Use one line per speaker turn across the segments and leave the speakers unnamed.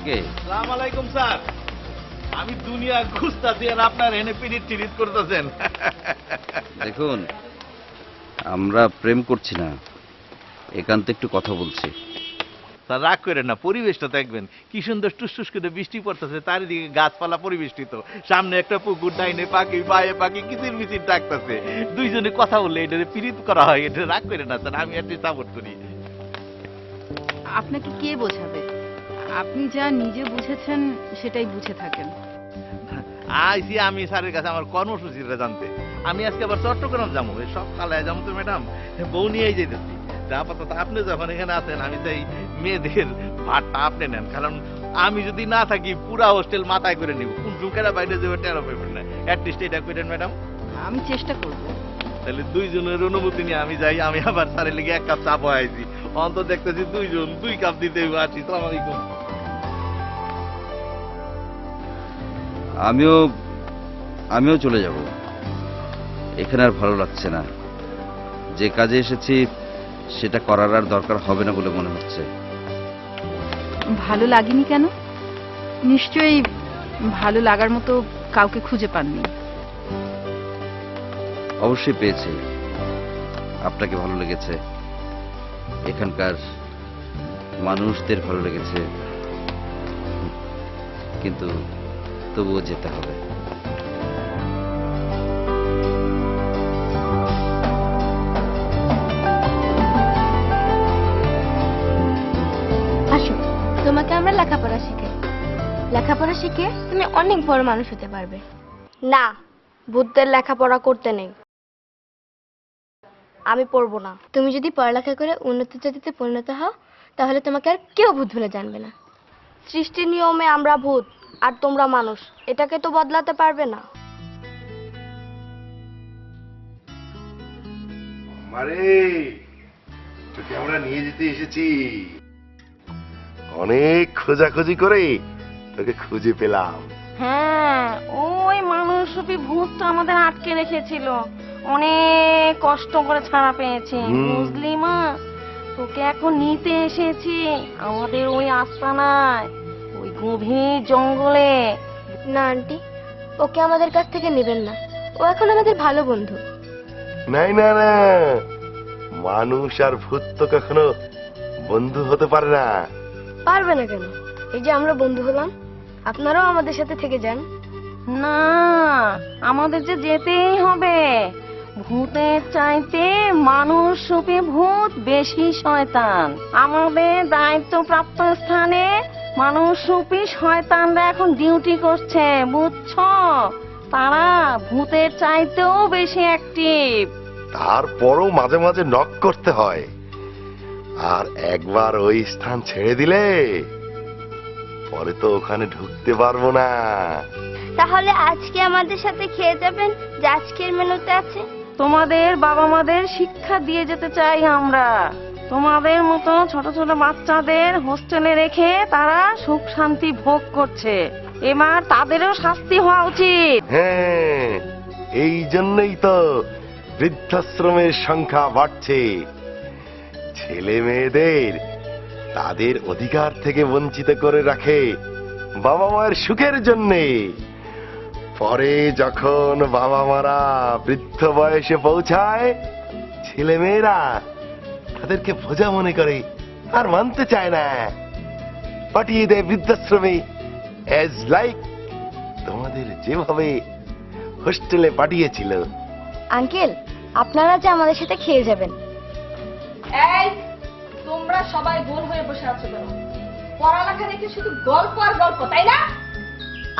কে?
আসসালামু আলাইকুম স্যার। আমি দুনিয়া খুঁজতাছি আর আপনার এনে পিরিত টিরিত করতেছেন।
দেখুন, আমরা প্রেম করছি না, একান্তে একটু কথা বলছি।
স্যার রাগ করেন না, পরিবেশটা দেখবেন কি সুন্দর টুসটুস করে বৃষ্টি পড়তেছে, চারিদিকে গাছপালা পরিবেষ্টিত, সামনে একটা পুকুর, ডাইনে পাখি, বায়ে পাখি কিচির মিচির ডাকতেছে। দুইজনে কথা বললে এটা পিরিত করা হয়, এটা রাগ করেন না স্যার, আমি একটু সাপোর্ট করি।
আপনাকে কে বোঝাবে? আপনি যা নিজে বুঝেছেন সেটাই বুঝে থাকেন।
আইসি আমি স্যারের কাছে আমার কর্মসূচিটা জানতে। আমি আজকে আবার চট্টগ্রাম যাবো, সকালে যাবো তো ম্যাডাম, বউ নিয়েই যেতেছি। আপাতত আপনি যখন এখানে আছেন, আমি চাই মেয়েদের ভাতটা আপনি নেন, কারণ আমি যদি না থাকি পুরা হোস্টেল মাথায় করে নিব, কোন ঢুকেরা বাইরে যাবে টেরো পেবেন না। অ্যাটলিস্ট এটা করেন ম্যাডাম।
আমি চেষ্টা করব।
তাহলে দুইজনের অনুমতি নিয়ে আমি যাই। আমি আবার স্যারের লিগে 1 কাপ চা বহাইছি, অন্তত দেখতেছি দুইজন 2 কাপ দিতে আসি। সালাম আলাইকুম।
আমিও চলে যাব, এখানে আর ভালো লাগছে না। যে কাজে এসেছি সেটা করার আর দরকার হবে না বলে মনে হচ্ছে।
ভালো লাগেনি কেন? নিশ্চয়ই ভালো লাগার মতো কাউকে খুঁজে পাননি।
অবশ্যই পেয়েছি, আপনাকে ভালো লেগেছে, এখানকার মানুষদের ভালো লেগেছে, কিন্তু তবুও যেতে হবে।
আসো, তোমাকে আমরা লেখাপড়া শিখাই। লেখাপড়া শিখে তুমি অনেক বড় মানুষ হতে পারবে। না, ভূতদের লেখাপড়া করতে নেই। আমি পড়বো না। তুমি যদি পড়ালেখা করে উন্নত জাতিতে পরিণত হও, তাহলে তোমাকে আর কেউ ভূত বলে জানবে না। সৃষ্টির নিয়মে আমরা ভূত আর তোমরা মানুষ, এটাকে তো বদলাতে পারবে না।
মারে, তোকে আমরা নিয়ে যেতে এসেছি। অনেক খোঁজাখুঁজি করে তোকে খুঁজে পেলাম।
হ্যাঁ, ওই মানুষরূপী ভূতটা আমাদের আটকে রেখেছিল, অনেক কষ্ট করে ছাড়া পেয়েছি। বুঝলি মা, তোকে এখন নিতে এসেছি আমাদের ওই আস্তানায়, ওই গভীর জঙ্গলে।
না আন্টি, ওকে আমাদের কাছ থেকে নেবেন না। ও এখন আমাদের ভালো বন্ধু।
নাই না না, মানুষ আর ভূত তো কখনো বন্ধু হতে পারে না।
পারবে না কেন? এই যে আমরা বন্ধু হলাম, আপনারাও আমাদের সাথে থেকে যান।
না, আমাদের যে যেতেই হবে। ভূতের চাইতে মানুষরূপী ভূত বেশি শয়তান। আমাদের দায়িত্বপ্রাপ্ত স্থানে মানুষরূপী শয়তানরা এখন ডিউটি করছে, বুঝছো? তারা ভূতের চাইতেও বেশি অ্যাক্টিভ।
তারপরও মাঝে মাঝে নক করতে হয়, আর একবার ওই স্থান ছেড়ে দিলে পরে তো ওখানে ঢুকতে পারবো না।
তাহলে আজকে আমাদের সাথে খেয়ে যাবেন, যে আজকের মেনুতে আছে।
তোমাদের বাবা মাদের শিক্ষা দিয়ে যেতে চাই আমরা। তোমাদের মতো ছোট ছোট বাচ্চাদের হোস্টেলে রেখে তারা সুখ শান্তি ভোগ করছে, এবার তাদেরও শাস্তি হওয়া উচিত।
হ্যাঁ, এই জন্যই তো বৃদ্ধাশ্রমের সংখ্যা বাড়ছে। ছেলে মেয়েদের তাদের অধিকার থেকে বঞ্চিত করে রাখে বাবা মায়ের সুখের জন্যে। পরে যখন বাবা মারা বৃদ্ধ বয়সে পৌঁছায়, ছেলে মেয়েরা তাদেরকে বোঝা মনে করে আর মানতে চায় না, পাঠিয়ে দেয় বৃদ্ধাশ্রমে। অ্যাজ লাইক তোমাদের যেভাবে হোস্টেলে পাঠিয়েছিল।
আঙ্কেল, আপনারা যে আমাদের সাথে খেয়ে যাবেন।
এই, তোমরা সবাই গোল হয়ে বসে আছো কেন? পড়ালেখা রেখে শুধু গল্প আর গল্প, তাই না?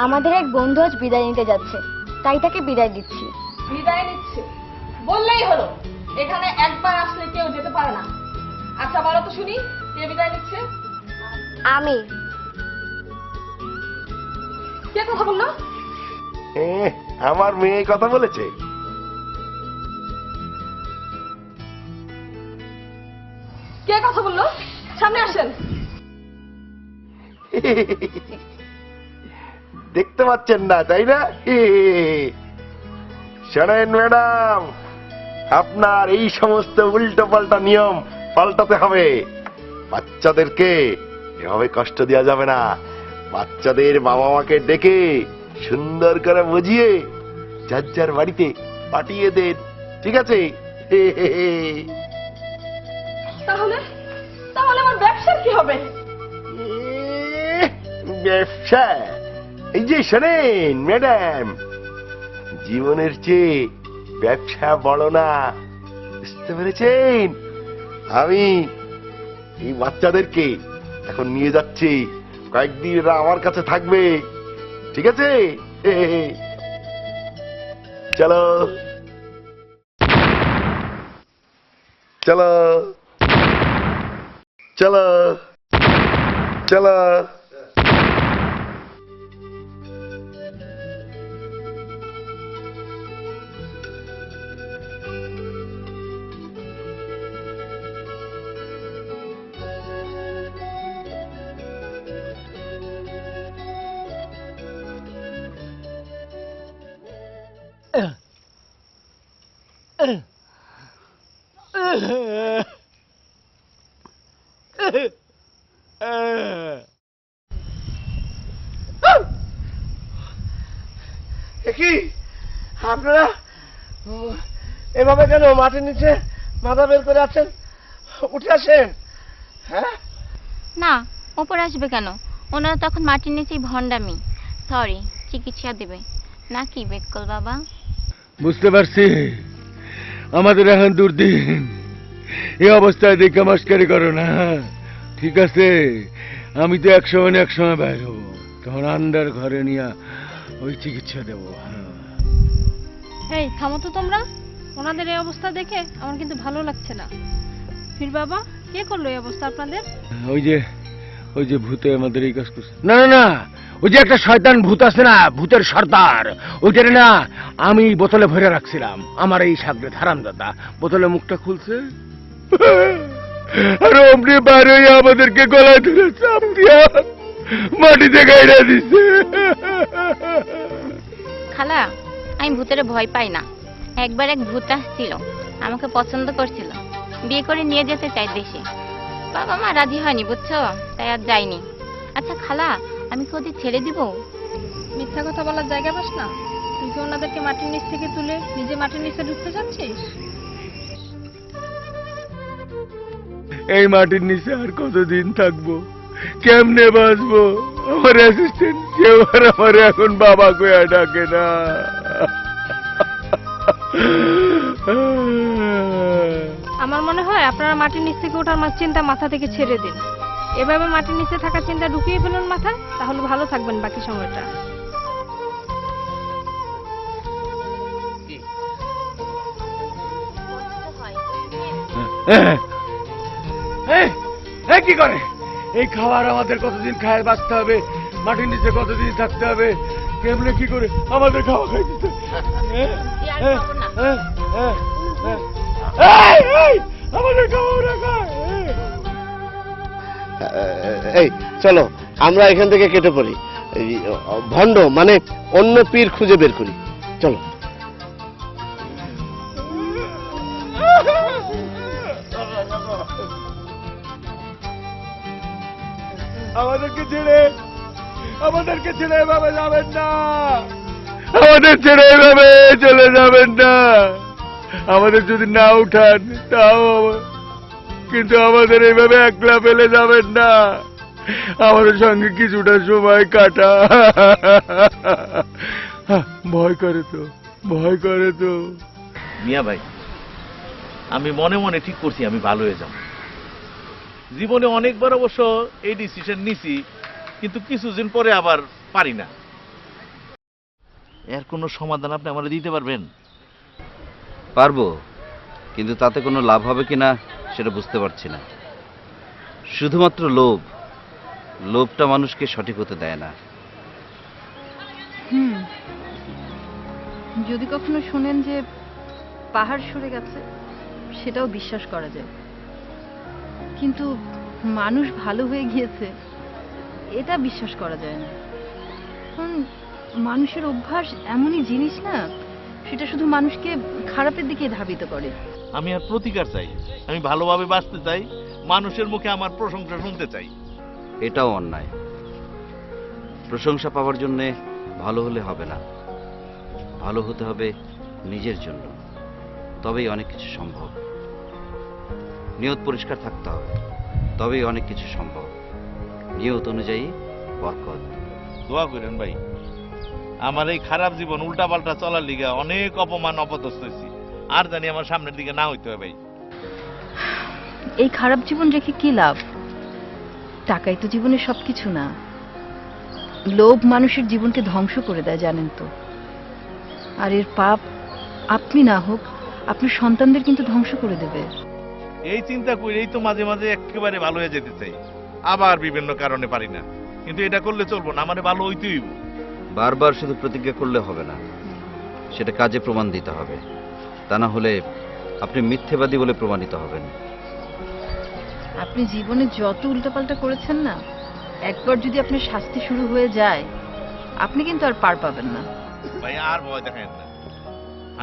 আমাদের এক বন্ধু আজ বিদায় নিতে যাচ্ছে, তাই তাকে বিদায় দিচ্ছি।
বিদায় নিচ্ছে বললেই হলো, এখানে একবার আসলে কেউ যেতে পারে না। আচ্ছা বলো তো শুনি, কে বিদায় নিচ্ছে?
আমি।
কে কথা বললো?
আমার মেয়ে কথা বলেছে।
কে কথা বললো? সামনে আসেন।
দেখতে পাচ্ছেন না, তাই না? শোনেন ম্যাডাম, আপনার এই সমস্ত উল্টো পাল্টা নিয়ম পাল্টাতে হবে। বাচ্চাদেরকে এভাবে কষ্ট দেওয়া যাবে না। বাচ্চাদের বাবা মাকে ডেকে সুন্দর করে বুঝিয়ে যার যার বাড়িতে পাঠিয়ে দেন, ঠিক আছে?
তাহলে তাহলে আমার ব্যবসার কি হবে?
ব্যবসা? এই যে শোনেন ম্যাডাম, জীবনের চেয়ে ব্যবসা বড় না, বুঝতে পেরেছেন? আমি এই বাচ্চাদেরকে এখন নিয়ে যাচ্ছি, কয়েকদিন এরা আমার কাছে থাকবে, ঠিক আছে? চলো চলো চলো চলো।
কি আপনারা এভাবে কেন মাটির নিচে মাথা বের করে আছেন? উঠে আসেন। হ্যাঁ,
না, ওপরে আসবে কেন? ওনারা তখন মাটির নিচেই ভণ্ডামি। সরি, চিকিৎসা দেবে নাকি বেক্কল বাবা?
বুঝতে পারছি আমাদের এখন দুর্দিন। এই অবস্থায় দেখে মাস্কারি করো না, ঠিক আছে? আমি তো এক সময় বাইর হবো, তখন আন্দার ঘরে নিয়ে ওই চিকিৎসা দেবো।
এই থামো তো তোমরা। ওনাদের এই অবস্থা দেখে আমার কিন্তু ভালো লাগছে না। ফির বাবা, কে করলো এই অবস্থা আপনাদের?
ওই যে ভূতে আমাদের এই কাজ করছে। না না না, ওই যে একটা শয়তান ভূত আছে না, ভূতের সর্দার, ওইটারে না আমি বোতলে ভরে রাখছিলাম। আমার এই সাগরে হারামজাদা বোতলে মুখটা খুলছে আর অমনি বাইরে আমাদেরকে গলায় ধরে চাপ দিয়া মাটিতে গাইরা দিছে।
খালা, আমি ভূতের ভয় পাই না। একবার এক ভূত আসছিল, আমাকে পছন্দ করছিল, বিয়ে করে নিয়ে যেতে চাই দেশে। বাবা মা রাজি হয়নি, বুঝছো, তাই আর যাইনি। আচ্ছা খালা, আমি কি ওদের ছেড়ে দিব?
মিথ্যা কথা বলার জায়গা পাস না? তুই কি ওনাদেরকে মাটির নিচ থেকে তুলে নিজে মাটির নিচে ঢুকতে যাচ্ছিস?
এই মাটির নিচে আর কতদিন থাকবো, কেমনে বাঁচবো? আমার অ্যাসিস্ট্যান্ট কেউ আর আমার এখন বাবা কয়া ডাকে না।
আমার মনে হয় আপনারা মাটির নিচ থেকে ওঠার চিন্তা মাথা থেকে ছেড়ে দিন। এভাবে মাটির নিচে থাকার চিন্তা ঢুকিয়ে ফেলুন মাথায়, তাহলে ভালো থাকবেন বাকি সময়টা।
কি করে এই খাবার? আমাদের কতদিন খায় বাঁচতে হবে, মাটির নিচে কতদিন থাকতে হবে, কেমনে কি করে আমাদের খাওয়া খাই দিতে? আমাদের খাওয়া খায়।
এই চলো আমরা এখান থেকে কেটে পড়ি, ভণ্ড মানে অন্য পীর খুঁজে বের করি। চলো।
আমাদেরকে ছেড়ে এভাবে যাবেন না, আমাদের ছেড়ে এভাবে চলে যাবেন না। আমাদের যদি না উঠান তাও, কিন্তু আমাদের এইভাবে একলা ফেলে যাবেন না। আমাদের সঙ্গে কিছুটা সময় কাটা। ভয় করে তো, ভয় করে তো।
মিয়া ভাই, আমি মনে মনে ঠিক করছি আমি ভালো হয়ে যাব। জীবনে অনেকবার অবশ্য এই ডিসিশন নিছি, কিন্তু কিছুদিন পরে আবার পারি না। এর কোনো সমাধান আপনি আমাকে দিতে পারবেন?
পারবো, কিন্তু তাতে কোনো লাভ হবে কিনা সেটা বুঝতে পারছি না। শুধুমাত্র লোভটা মানুষকে সঠিক হতে দেয় না।
যদি কখনো শুনেন যে পাহাড় সরে গেছে, সেটাও বিশ্বাস করা যায়, কিন্তু মানুষ ভালো হয়ে গিয়েছে এটা বিশ্বাস করা যায় না। কারণ মানুষের অভ্যাস এমনই জিনিস না, সেটা শুধু মানুষকে খারাপের দিকে ধাবিত করে।
আমি আর প্রতিকার চাই, আমি ভালোভাবে বাঁচতে চাই, মানুষের মুখে আমার প্রশংসা শুনতে চাই।
এটাও অন্যায়। প্রশংসা পাওয়ার জন্যে ভালো হলে হবে না, ভালো হতে হবে নিজের জন্য, তবেই অনেক কিছু সম্ভব। নিয়ত পরিষ্কার থাকতে হবে, তবেই অনেক কিছু সম্ভব। নিয়ত অনুযায়ী বরকত।
দোয়া করেন ভাই, আমার এই খারাপ জীবন উল্টাপাল্টা চলার লিগে অনেক অপমান অপদস্থ হয়েছি, আর জানি আমার সামনের দিকে না হইতে হয় ভাই।
এই খারাপ জীবন রেখে কি লাভ? টাকাই তো জীবনের সবকিছু না। লোভ মানুষের জীবনকে ধ্বংস করে দেয়, জানেন তো। আর এর পাপ আপনি না হোক আপনার সন্তানদের কিন্তু ধ্বংস করে দেবে।
এই চিন্তা করেই তো মাঝে মাঝে একেবারে ভালো হয়ে যেতে চাই, আবার বিভিন্ন কারণে পারি না। কিন্তু এটা করলে চলবো না, আমারে ভালো হইতেই হইব।
বারবার শুধু প্রতিজ্ঞা করলে হবে না, সেটা কাজে প্রমাণ দিতে হবে। তা না হলে আপনি মিথ্যেবাদী বলে প্রমাণিত হবেন।
আপনি জীবনে যত উল্টাপাল্টা করেছেন না, একবার যদি আপনার শাস্তি শুরু হয়ে যায়, আপনি কিন্তু আর পার পাবেন না।
ভাই আর ভয় দেখেন না,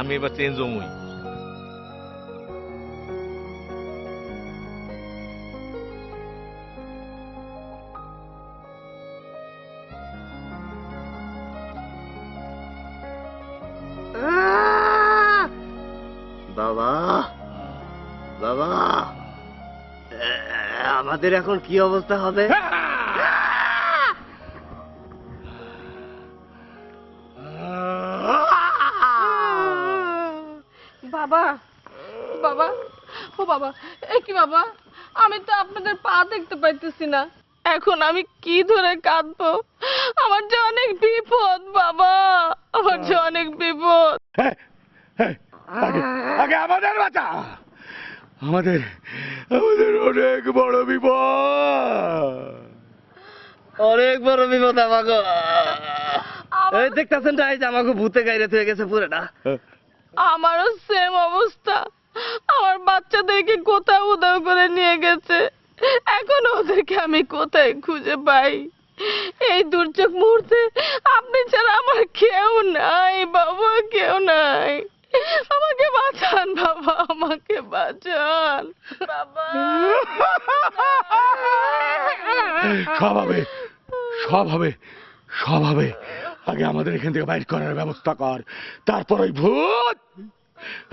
আমি এবার চেঞ্জ হমই।
বাবা, বাবা, আমাদের এখন কি অবস্থা হবে?
বাবা, বাবা, ও বাবা, এ কি বাবা, আমি তো আপনাদের পা দেখতে পাইতেছি না। এখন আমি কি ধরে কাঁদবো? আমার যে অনেক বিপদ বাবা, আমার যে অনেক বিপদ।
আগে আগে আমাদের বাঁচা, আমাদের আমাদের অনেক বড় বিপদ,
অনেক বড় বিপদ আমাকে। এই দেখতেছেন না, এই যে আমাকে ভূতে গাইরে হয়ে গেছে পুরোটা।
আমারও সেম অবস্থা। আমার বাচ্চাদেরকে কোথাও উধাও করে নিয়ে গেছে, এখন ওদেরকে আমি কোথায় খুঁজে পাই? এই দুর্যোগ মুহূর্তে আপনি ছাড়া আমার কেউ নাই বাবা, কেউ নাই। আমাকে বাঁচান বাবা, আমাকে বাঁচান বাবা।
সব হবে, সব হবে, সব হবে। আগে আমাদের এখান থেকে বাইর করার ব্যবস্থা কর, তারপর ওই ভূত,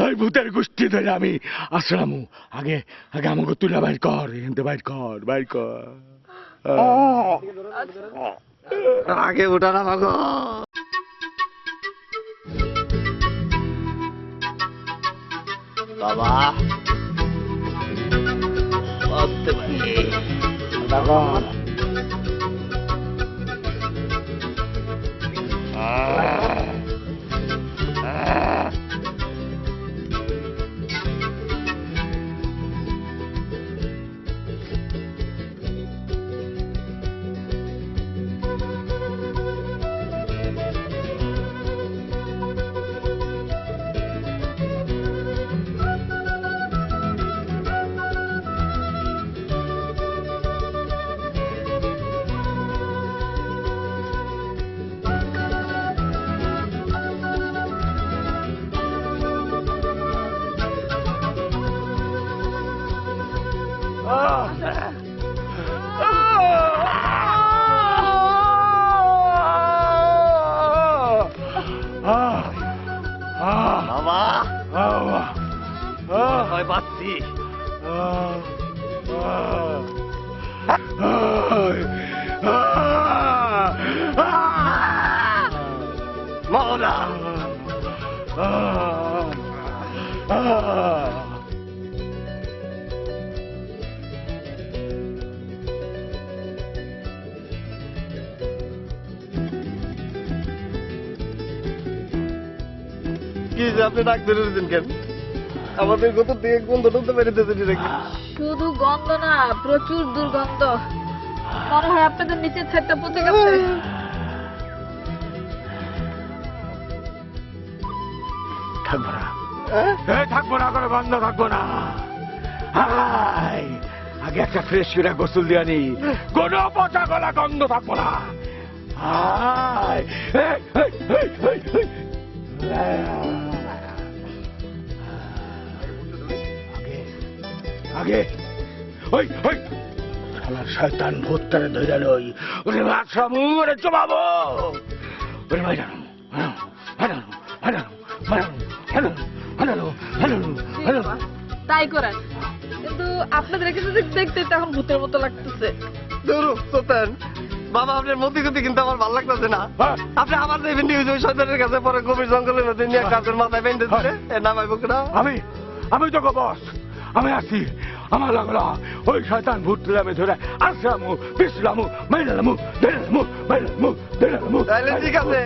ওই ভূতের গোষ্ঠী ধরে আমি আসলামু। আগে আগে আমাকে তুলে বাইর কর, এখান থেকে বাইর কর, বাইর কর।
আগে ওঠান আমাকে। বাবা, বাঁচতে পারি।
ভয় পাচ্ছি।
মওলা, কি যে আপনি ডাক ধরেছেন কেন? আমাদের কত দিয়ে গন্ধ টন্ধ বেরিয়েছে নাকি?
শুধু গন্ধ না, প্রচুর দুর্গন্ধ। মনে হয় আপনাদের নিচের ছাদটা পচে গেছে।
থাকবো না, থাকবো না, করে বন্ধ থাকবো না। আগে একটা ফ্রেশ করে গোসল দিয়ে আনি, কোনো পচা গলা গন্ধ থাকবো না। আগে আগে ওই ওই শালা শয়তান ভূতটারে ধইরা লই, ওরে বাদশামু, ওরে জমাবো, ওরে বাইরানো,
তাই করেন, কিন্তু আপনাদের কাছে দেখতে তখন ভূতের মতো লাগতেছে।
ধরো সুলতান বাবা, আপনার মতি গতি কিন্তু আমার ভালো লাগতেছে না। আপনি আবার দেবেন নিউজ ওই শয়তানের কাছে, পরে গভীর জঙ্গলের মধ্যে নিয়ে কাজের মাথায় বেঁধে দিলে নামাইব কিনা?
আমি তোকে বস, আমি আসি, আমার লাগলো ওই শয়তান ভূত আমি ধরে আসলামু, বিসলামু, মাইলামু, দেলামু, মাইলামু, দেলামু।
তাহলে ঠিক আছে।